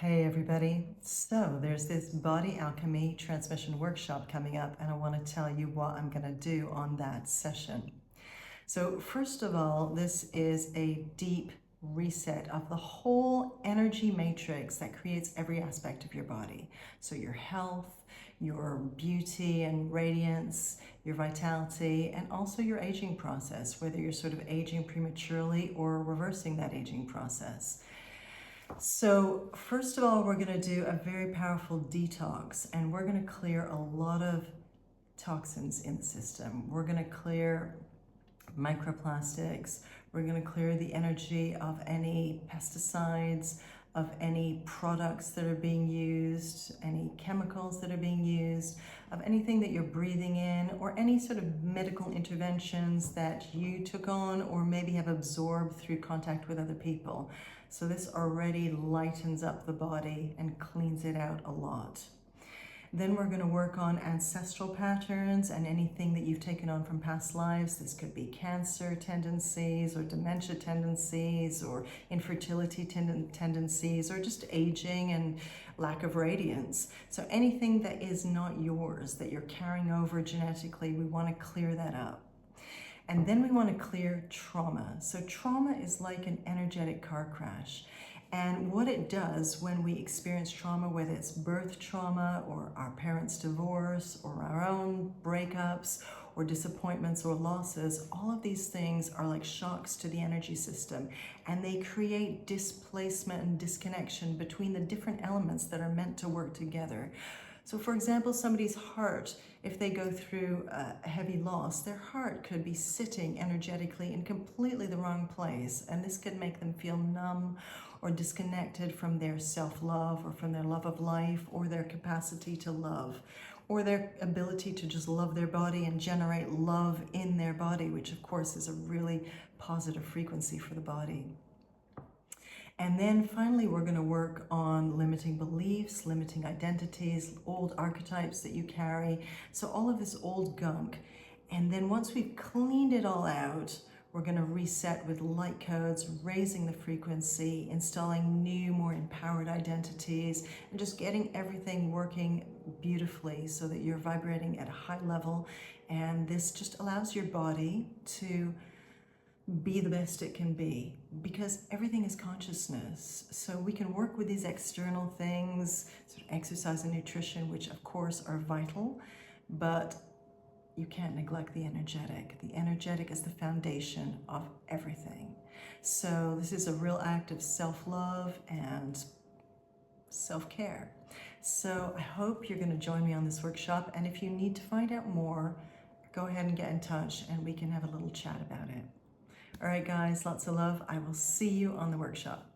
Hey everybody. So there's this Body Alchemy Transmission Workshop coming up, and I want to tell you what I'm going to do on that session. So first of all, this is a deep reset of the whole energy matrix that creates every aspect of your body. So your health, your beauty and radiance, your vitality, and also your aging process, whether you're sort of aging prematurely or reversing that aging process. So first of all, we're going to do a very powerful detox, and we're going to clear a lot of toxins in the system. We're going to clear microplastics. We're going to clear the energy of any pesticides, of any products that are being used, any chemicals that are being used, of anything that you're breathing in, or any sort of medical interventions that you took on or maybe have absorbed through contact with other people. So this already lightens up the body and cleans it out a lot. Then we're going to work on ancestral patterns and anything that you've taken on from past lives. This could be cancer tendencies or dementia tendencies or infertility tendencies or just aging and lack of radiance. So anything that is not yours, that you're carrying over genetically, we want to clear that up. And then we want to clear trauma. So trauma is like an energetic car crash. And what it does when we experience trauma, whether it's birth trauma or our parents' divorce or our own breakups or disappointments or losses, all of these things are like shocks to the energy system, and they create displacement and disconnection between the different elements that are meant to work together. So for example, somebody's heart, if they go through a heavy loss, their heart could be sitting energetically in completely the wrong place, and this could make them feel numb or disconnected from their self-love or from their love of life or their capacity to love or their ability to just love their body and generate love in their body, which of course is a really positive frequency for the body. And then finally, we're going to work on limiting beliefs, limiting identities, old archetypes that you carry. So all of this old gunk. And then once we've cleaned it all out, we're going to reset with light codes, raising the frequency, installing new, more empowered identities, and just getting everything working beautifully so that you're vibrating at a high level. And this just allows your body to be the best it can be, because everything is consciousness. So we can work with these external things, sort of exercise and nutrition, which of course are vital, but you can't neglect the energetic. The energetic is the foundation of everything. So this is a real act of self-love and self-care. So I hope you're going to join me on this workshop, and if you need to find out more, go ahead and get in touch and we can have a little chat about it. All right, guys, lots of love. I will see you on the workshop.